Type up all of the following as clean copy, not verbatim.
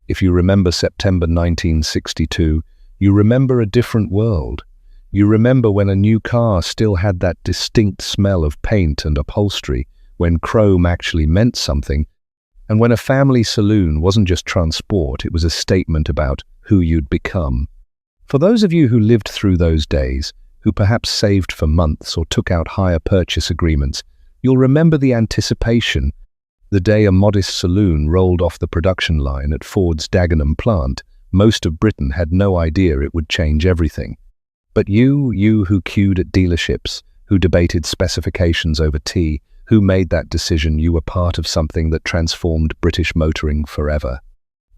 If you remember September 1962, you remember a different world. You remember when a new car still had that distinct smell of paint and upholstery, when chrome actually meant something, and when a family saloon wasn't just transport, it was a statement about who you'd become. For those of you who lived through those days, who perhaps saved for months or took out hire purchase agreements, you'll remember the anticipation, the day a modest saloon rolled off the production line at Ford's Dagenham plant. Most of Britain had no idea it would change everything. But you who queued at dealerships, who debated specifications over tea, who made that decision, you were part of something that transformed British motoring forever.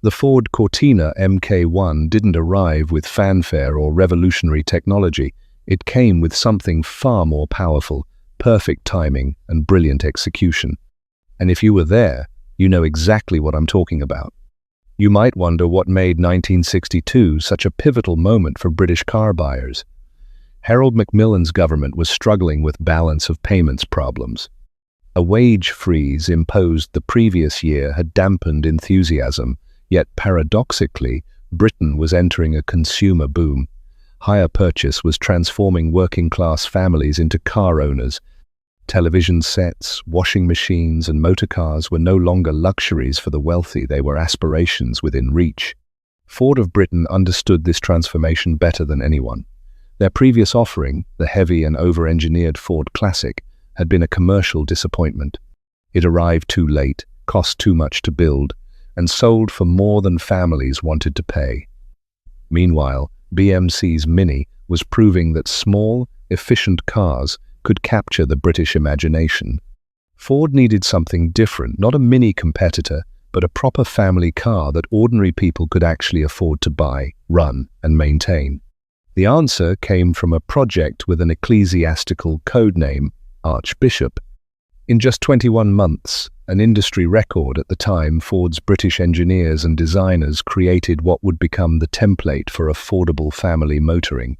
The Ford Cortina Mk1 didn't arrive with fanfare or revolutionary technology. It came with something far more powerful, perfect timing and brilliant execution. And if you were there, you know exactly what I'm talking about. You might wonder what made 1962 such a pivotal moment for British car buyers. Harold Macmillan's government was struggling with balance of payments problems. A wage freeze imposed the previous year had dampened enthusiasm, yet paradoxically, Britain was entering a consumer boom. Hire purchase was transforming working-class families into car owners. Television sets, washing machines, and motor cars were no longer luxuries for the wealthy, they were aspirations within reach. Ford of Britain understood this transformation better than anyone. Their previous offering, the heavy and over-engineered Ford Classic, had been a commercial disappointment. It arrived too late, cost too much to build, and sold for more than families wanted to pay. Meanwhile, BMC's Mini was proving that small, efficient cars could capture the British imagination. Ford needed something different, not a mini competitor, but a proper family car that ordinary people could actually afford to buy, run, and maintain. The answer came from a project with an ecclesiastical code name, Archbishop. In just 21 months, an industry record at the time, Ford's British engineers and designers created what would become the template for affordable family motoring.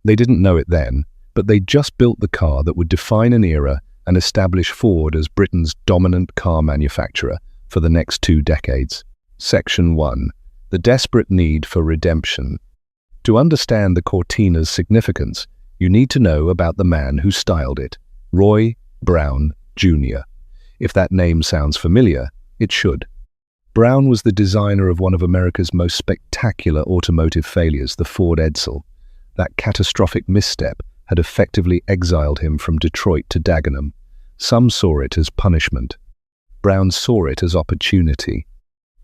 They didn't know it then, but they just built the car that would define an era and establish Ford as Britain's dominant car manufacturer for the next 2 decades. Section 1. The desperate need for redemption. To understand the Cortina's significance, you need to know about the man who styled it, Roy Brown, Jr. If that name sounds familiar, it should. Brown was the designer of one of America's most spectacular automotive failures, the Ford Edsel. That catastrophic misstep had effectively exiled him from Detroit to Dagenham. Some saw it as punishment. Brown saw it as opportunity.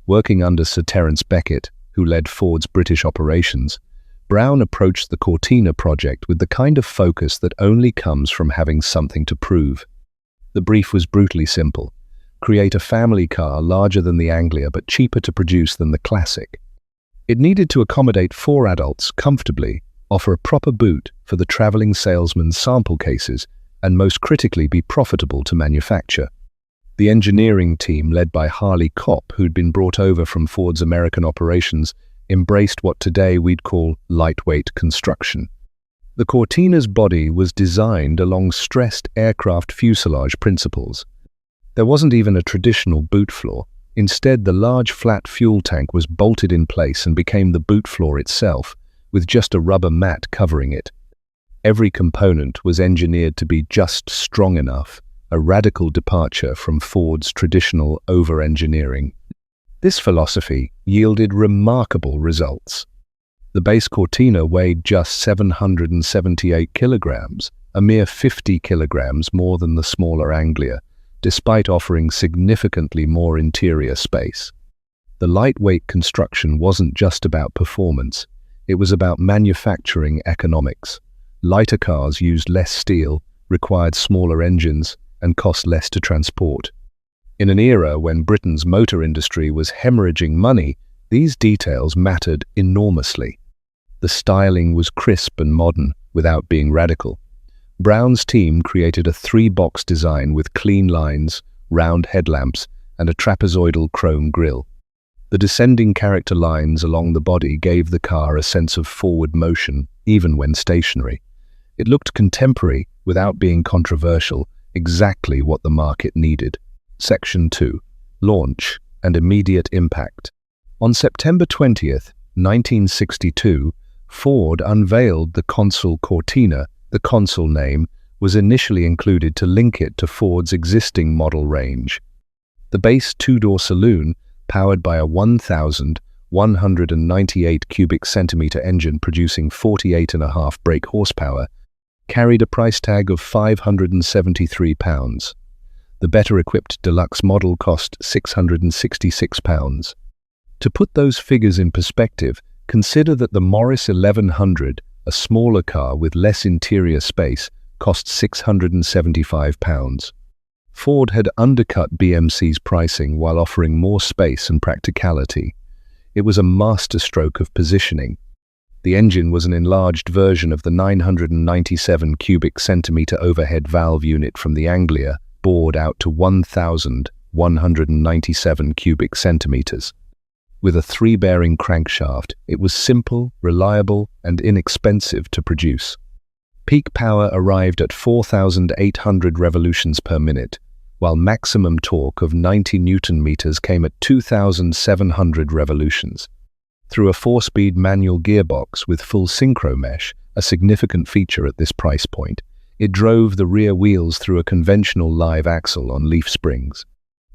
Working under Sir Terence Beckett, who led Ford's British operations, Brown approached the Cortina project with the kind of focus that only comes from having something to prove. The brief was brutally simple. Create a family car larger than the Anglia but cheaper to produce than the Classic. It needed to accommodate 4 adults comfortably, offer a proper boot for the traveling salesman's sample cases, and most critically be profitable to manufacture. The engineering team, led by Harley Kopp, who'd been brought over from Ford's American operations, embraced what today we'd call lightweight construction. The Cortina's body was designed along stressed aircraft fuselage principles. There wasn't even a traditional boot floor. Instead, the large flat fuel tank was bolted in place and became the boot floor itself, with just a rubber mat covering it. Every component was engineered to be just strong enough, a radical departure from Ford's traditional over-engineering. This philosophy yielded remarkable results. The base Cortina weighed just 778 kilograms, a mere 50 kilograms more than the smaller Anglia, despite offering significantly more interior space. The lightweight construction wasn't just about performance, it was about manufacturing economics. Lighter cars used less steel, required smaller engines, and cost less to transport. In an era when Britain's motor industry was hemorrhaging money, these details mattered enormously. The styling was crisp and modern, without being radical. Brown's team created a 3-box design with clean lines, round headlamps, and a trapezoidal chrome grille. The descending character lines along the body gave the car a sense of forward motion, even when stationary. It looked contemporary without being controversial, exactly what the market needed. Section 2. Launch and immediate impact. On September 20th, 1962, Ford unveiled the Consul Cortina. The Consul name was initially included to link it to Ford's existing model range. The base two-door saloon, powered by a 1,198 cubic centimeter engine producing 48.5 brake horsepower, carried a price tag of £573. The better-equipped deluxe model cost £666. To put those figures in perspective, consider that the Morris 1100, a smaller car with less interior space, cost £675. Ford had undercut BMC's pricing while offering more space and practicality. It was a masterstroke of positioning. The engine was an enlarged version of the 997 cubic centimeter overhead valve unit from the Anglia, bored out to 1,197 cubic centimeters. With a 3-bearing crankshaft, it was simple, reliable, and inexpensive to produce. Peak power arrived at 4,800 revolutions per minute, while maximum torque of 90 Newton-meters came at 2,700 revolutions. Through a 4-speed manual gearbox with full synchro mesh, a significant feature at this price point, it drove the rear wheels through a conventional live axle on leaf springs.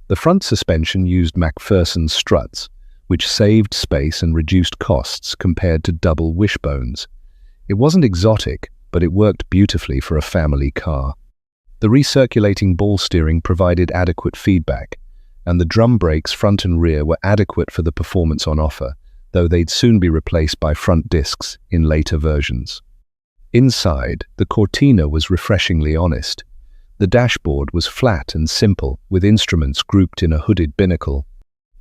The front suspension used McPherson struts, which saved space and reduced costs compared to double wishbones. It wasn't exotic, but it worked beautifully for a family car. The recirculating ball steering provided adequate feedback, and the drum brakes front and rear were adequate for the performance on offer, though they'd soon be replaced by front discs in later versions. Inside, the Cortina was refreshingly honest. The dashboard was flat and simple, with instruments grouped in a hooded binnacle.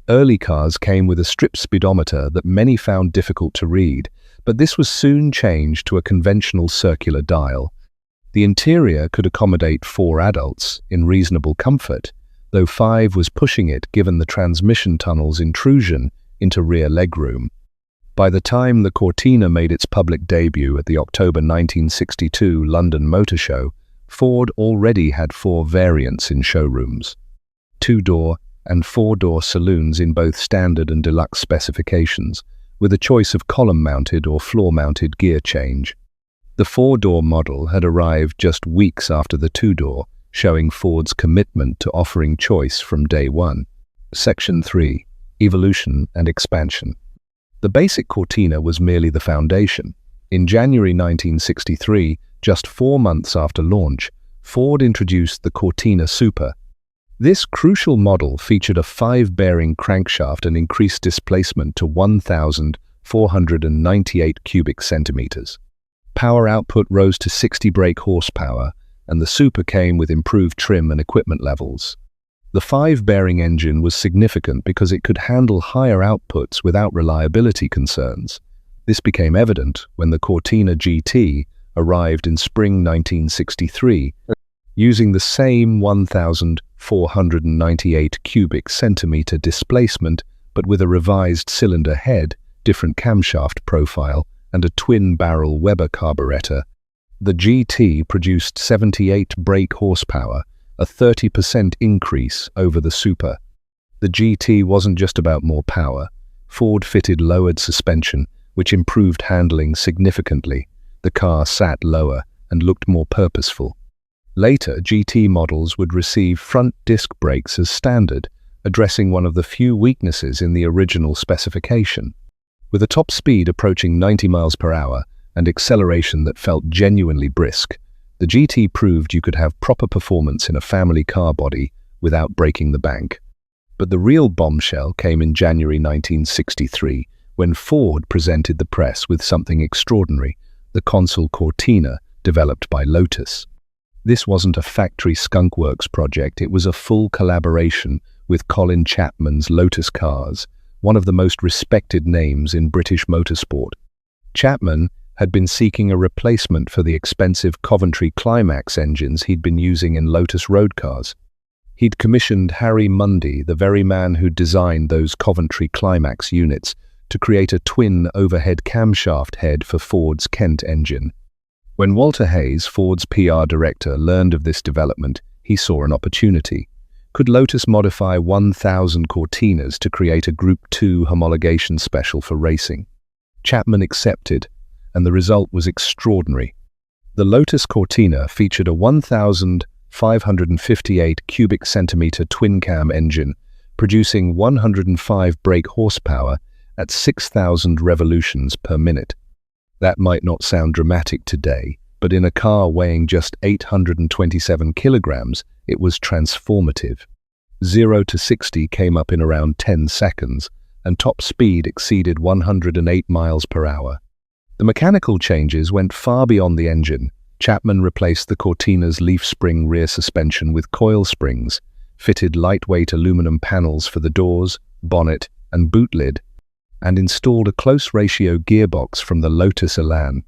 Early cars came with a strip speedometer that many found difficult to read, but this was soon changed to a conventional circular dial. The interior could accommodate 4 adults in reasonable comfort, though 5 was pushing it given the transmission tunnel's intrusion into rear legroom. By the time the Cortina made its public debut at the October 1962 London Motor Show, Ford already had 4 variants in showrooms: 2-door and 4-door saloons in both standard and deluxe specifications, with a choice of column-mounted or floor-mounted gear change. The 4-door model had arrived just weeks after the 2-door, showing Ford's commitment to offering choice from day one. Section 3. Evolution and Expansion. The basic Cortina was merely the foundation. In January 1963, just 4 months after launch, Ford introduced the Cortina Super. This crucial model featured a 5-bearing crankshaft and increased displacement to 1,498 cubic centimeters. Power output rose to 60 brake horsepower, and the Super came with improved trim and equipment levels. The 5-bearing engine was significant because it could handle higher outputs without reliability concerns. This became evident when the Cortina GT arrived in spring 1963, using the same 1,498 cubic centimeter displacement, but with a revised cylinder head, different camshaft profile, and a twin-barrel Weber carburetor. The GT produced 78 brake horsepower, a 30% increase over the Super. The GT wasn't just about more power. Ford fitted lowered suspension, which improved handling significantly. The car sat lower and looked more purposeful. Later, GT models would receive front disc brakes as standard, addressing one of the few weaknesses in the original specification. With a top speed approaching 90 miles per hour and acceleration that felt genuinely brisk, the GT proved you could have proper performance in a family car body without breaking the bank. But the real bombshell came in January 1963, when Ford presented the press with something extraordinary, the Consul Cortina, developed by Lotus. This wasn't a factory skunkworks project, it was a full collaboration with Colin Chapman's Lotus Cars, one of the most respected names in British motorsport. Chapman had been seeking a replacement for the expensive Coventry Climax engines he'd been using in Lotus road cars. He'd commissioned Harry Mundy, the very man who designed those Coventry Climax units, to create a twin overhead camshaft head for Ford's Kent engine. When Walter Hayes, Ford's PR director, learned of this development, he saw an opportunity. Could Lotus modify 1,000 Cortinas to create a Group 2 homologation special for racing? Chapman accepted, and the result was extraordinary. The Lotus Cortina featured a 1,558 cubic centimeter twin-cam engine, producing 105 brake horsepower at 6,000 revolutions per minute. That might not sound dramatic today, but in a car weighing just 827 kilograms, it was transformative. 0 to 60 came up in around 10 seconds, and top speed exceeded 108 miles per hour. The mechanical changes went far beyond the engine. Chapman replaced the Cortina's leaf spring rear suspension with coil springs, fitted lightweight aluminum panels for the doors, bonnet, and boot lid, and installed a close ratio gearbox from the Lotus Elan.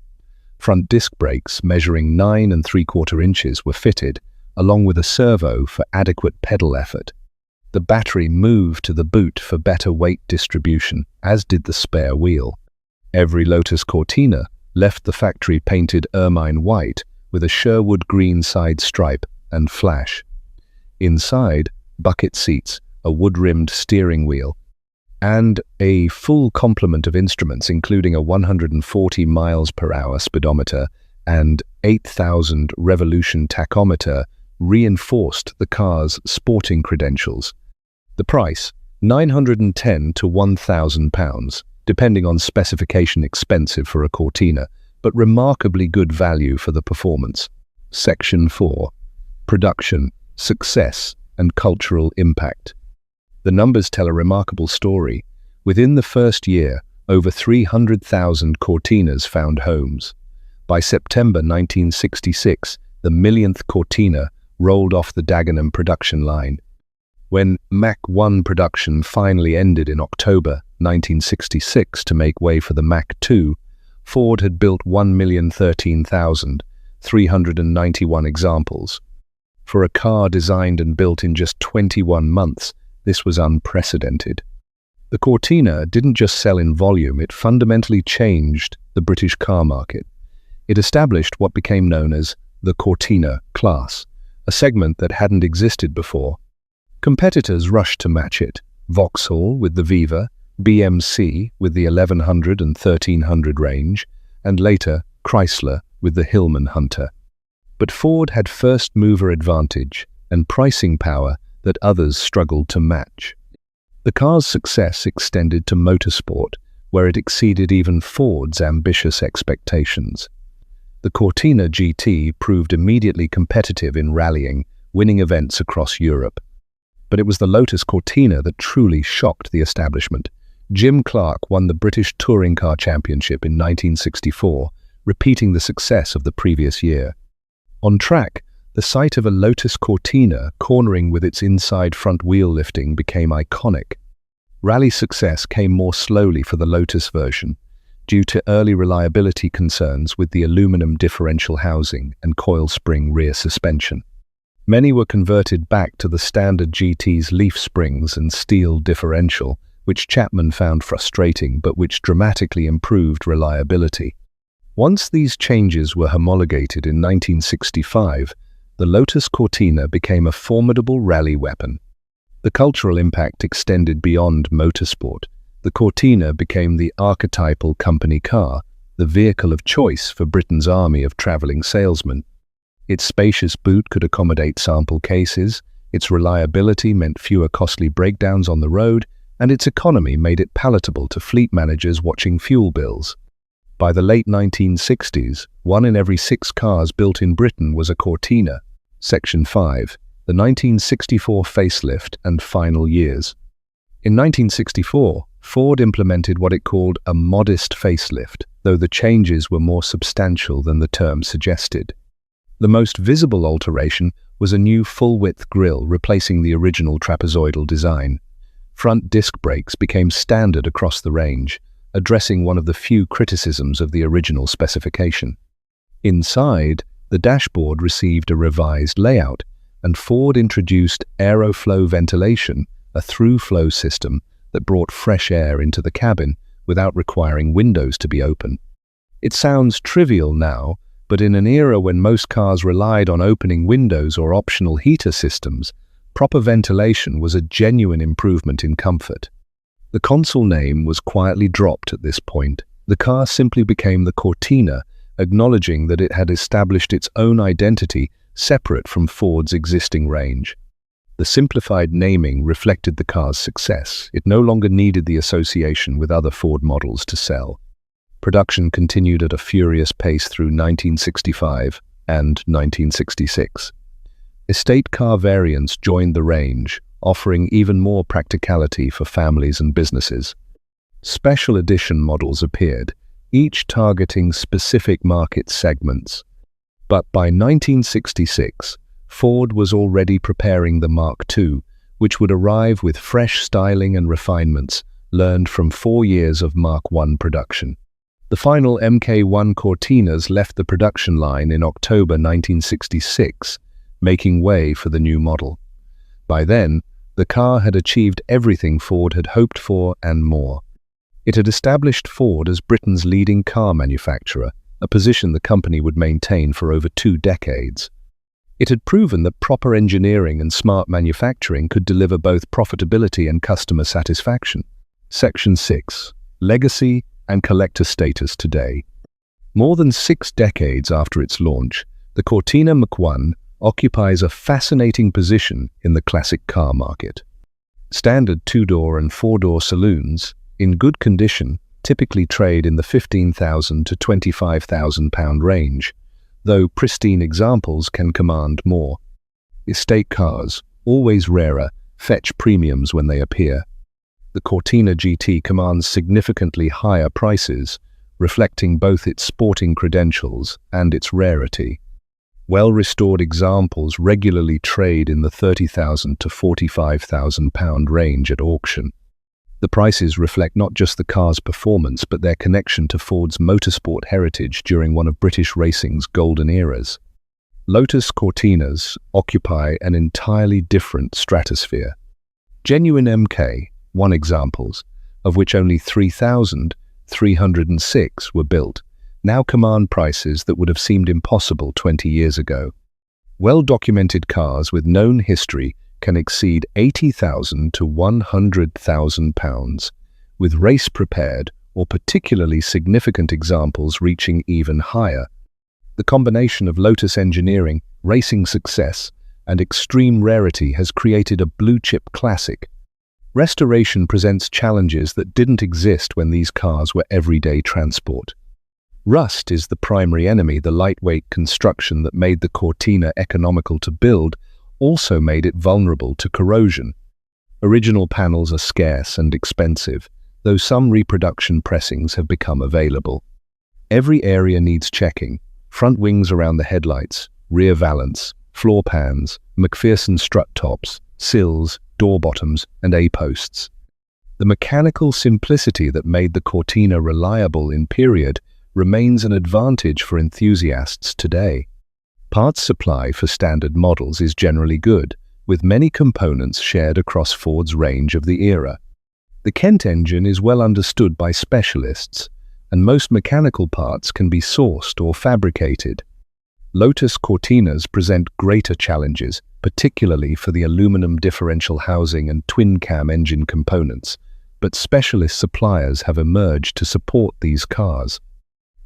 Front disc brakes measuring 9 3/4 inches were fitted, along with a servo for adequate pedal effort. The battery moved to the boot for better weight distribution, as did the spare wheel. Every Lotus Cortina left the factory painted ermine white with a Sherwood green side stripe and flash. Inside, bucket seats, a wood-rimmed steering wheel, and a full complement of instruments including a 140 miles per hour speedometer and 8,000 revolution tachometer reinforced the car's sporting credentials. The price, £910 to £1,000, depending on specification, expensive for a Cortina, but remarkably good value for the performance. Section 4. Production, Success, and Cultural Impact. The numbers tell a remarkable story. Within the first year, over 300,000 Cortinas found homes. By September 1966, the millionth Cortina rolled off the Dagenham production line. When Mk1 production finally ended in October 1966 to make way for the Mk2, Ford had built 1,013,391 examples. For a car designed and built in just 21 months, this was unprecedented. The Cortina didn't just sell in volume, it fundamentally changed the British car market. It established what became known as the Cortina class, a segment that hadn't existed before. Competitors rushed to match it: Vauxhall with the Viva, BMC with the 1100 and 1300 range, and later Chrysler with the Hillman Hunter. But Ford had first-mover advantage and pricing power that others struggled to match. The car's success extended to motorsport, where it exceeded even Ford's ambitious expectations. The Cortina GT proved immediately competitive in rallying, winning events across Europe. But it was the Lotus Cortina that truly shocked the establishment. Jim Clark won the British Touring Car Championship in 1964, repeating the success of the previous year. On track, the sight of a Lotus Cortina cornering with its inside front wheel lifting became iconic. Rally success came more slowly for the Lotus version, due to early reliability concerns with the aluminum differential housing and coil spring rear suspension. Many were converted back to the standard GT's leaf springs and steel differential, which Chapman found frustrating but which dramatically improved reliability. Once these changes were homologated in 1965, the Lotus Cortina became a formidable rally weapon. The cultural impact extended beyond motorsport. The Cortina became the archetypal company car, the vehicle of choice for Britain's army of travelling salesmen. Its spacious boot could accommodate sample cases, its reliability meant fewer costly breakdowns on the road, and its economy made it palatable to fleet managers watching fuel bills. By the late 1960s, 1 in every 6 cars built in Britain was a Cortina. Section 5. The 1964 facelift and final years. In 1964, Ford implemented what it called a modest facelift, though the changes were more substantial than the term suggested. The most visible alteration was a new full-width grille replacing the original trapezoidal design. Front disc brakes became standard across the range, addressing one of the few criticisms of the original specification. Inside, the dashboard received a revised layout, and Ford introduced aeroflow ventilation, a through-flow system that brought fresh air into the cabin without requiring windows to be open. It sounds trivial now, but in an era when most cars relied on opening windows or optional heater systems, Proper ventilation was a genuine improvement in comfort. The console name was quietly dropped at this point. The car simply became the Cortina, acknowledging that it had established its own identity separate from Ford's existing range. The simplified naming reflected the car's success. It no longer needed the association with other Ford models to sell. Production continued at a furious pace through 1965 and 1966. Estate car variants joined the range, offering even more practicality for families and businesses. Special edition models appeared, each targeting specific market segments. But by 1966, Ford was already preparing the Mk2, which would arrive with fresh styling and refinements learned from 4 years of Mk1 production. The final Mk1 Cortinas left the production line in October 1966, making way for the new model. By then, the car had achieved everything Ford had hoped for and more. It had established Ford as Britain's leading car manufacturer, a position the company would maintain for over 2 decades. It had proven that proper engineering and smart manufacturing could deliver both profitability and customer satisfaction. Section 6. Legacy and collector status today. More than 6 decades after its launch, the Cortina Mk1 occupies a fascinating position in the classic car market. Standard 2-door and 4-door saloons, in good condition, typically trade in the £15,000 to £25,000 range, though pristine examples can command more. Estate cars, always rarer, fetch premiums when they appear. The Cortina GT commands significantly higher prices, reflecting both its sporting credentials and its rarity. Well-restored examples regularly trade in the £30,000 to £45,000 range at auction. The prices reflect not just the car's performance but their connection to Ford's motorsport heritage during one of British racing's golden eras. Lotus Cortinas occupy an entirely different stratosphere. Genuine Mk1 examples, of which only 3,306 were built, now command prices that would have seemed impossible 20 years ago. Well-documented cars with known history can exceed £80,000 to £100,000, with race-prepared or particularly significant examples reaching even higher. The combination of Lotus engineering, racing success, and extreme rarity has created a blue-chip classic. Restoration presents challenges that didn't exist when these cars were everyday transport. Rust is the primary enemy. The lightweight construction that made the Cortina economical to build also made it vulnerable to corrosion. Original panels are scarce and expensive, though some reproduction pressings have become available. Every area needs checking: front wings around the headlights, rear valance, floor pans, McPherson strut tops, sills, door bottoms, and A-posts. The mechanical simplicity that made the Cortina reliable in period remains an advantage for enthusiasts today. Parts supply for standard models is generally good, with many components shared across Ford's range of the era. The Kent engine is well understood by specialists, and most mechanical parts can be sourced or fabricated. Lotus Cortinas present greater challenges, particularly for the aluminum differential housing and twin-cam engine components, but specialist suppliers have emerged to support these cars.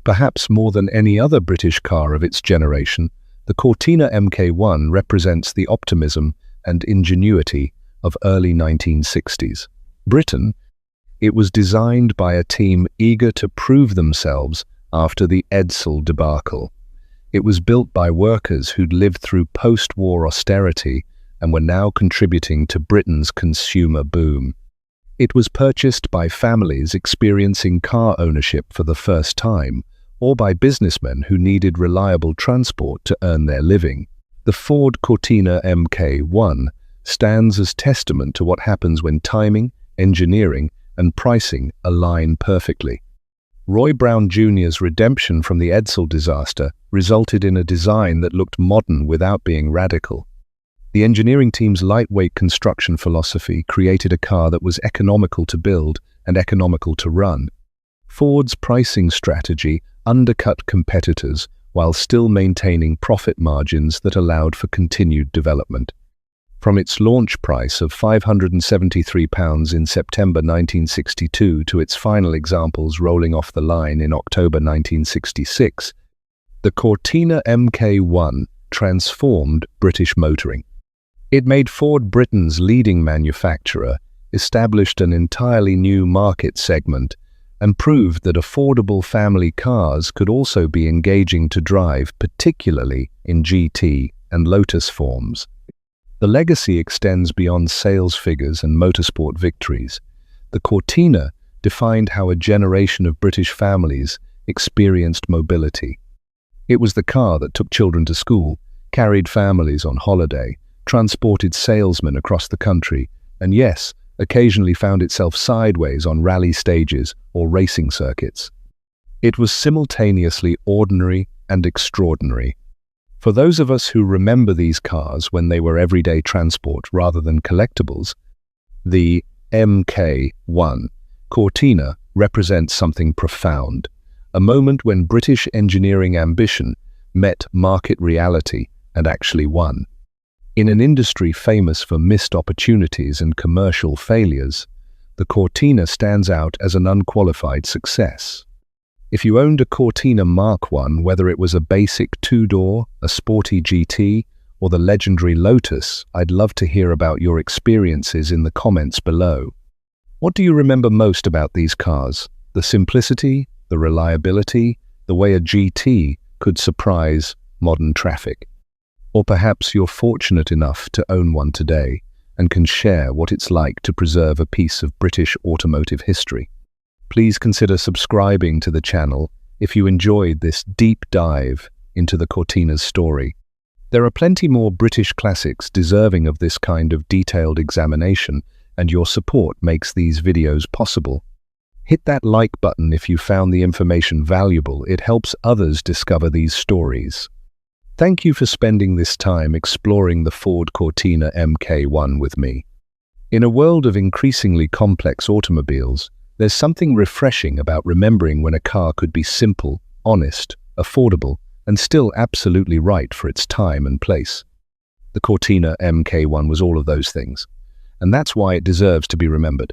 Perhaps more than any other British car of its generation, the Cortina Mk1 represents the optimism and ingenuity of early 1960s. Britain, it was designed by a team eager to prove themselves after the Edsel debacle. It was built by workers who'd lived through post-war austerity and were now contributing to Britain's consumer boom. It was purchased by families experiencing car ownership for the first time, or by businessmen who needed reliable transport to earn their living. The Ford Cortina Mk1 stands as testament to what happens when timing, engineering, and pricing align perfectly. Roy Brown Jr.'s redemption from the Edsel disaster resulted in a design that looked modern without being radical. The engineering team's lightweight construction philosophy created a car that was economical to build and economical to run. Ford's pricing strategy undercut competitors while still maintaining profit margins that allowed for continued development. From its launch price of £573 in September 1962 to its final examples rolling off the line in October 1966, the Cortina Mk1 transformed British motoring. It made Ford Britain's leading manufacturer, established an entirely new market segment, and proved that affordable family cars could also be engaging to drive, particularly in GT and Lotus forms. The legacy extends beyond sales figures and motorsport victories. The Cortina defined how a generation of British families experienced mobility. It was the car that took children to school, carried families on holiday, transported salesmen across the country, and yes, occasionally found itself sideways on rally stages or racing circuits. It was simultaneously ordinary and extraordinary. For those of us who remember these cars when they were everyday transport rather than collectibles, the Mk1 Cortina represents something profound, a moment when British engineering ambition met market reality and actually won. In an industry famous for missed opportunities and commercial failures, the Cortina stands out as an unqualified success. If you owned a Cortina Mk1, whether it was a basic two-door, a sporty GT, or the legendary Lotus, I'd love to hear about your experiences in the comments below. What do you remember most about these cars? The simplicity, the reliability, the way a GT could surprise modern traffic? Or perhaps you're fortunate enough to own one today and can share what it's like to preserve a piece of British automotive history. Please consider subscribing to the channel if you enjoyed this deep dive into the Cortina's story. There are plenty more British classics deserving of this kind of detailed examination, and your support makes these videos possible. Hit that like button if you found the information valuable. It helps others discover these stories. Thank you for spending this time exploring the Ford Cortina Mk1 with me. In a world of increasingly complex automobiles, there's something refreshing about remembering when a car could be simple, honest, affordable, and still absolutely right for its time and place. The Cortina Mk1 was all of those things, and that's why it deserves to be remembered.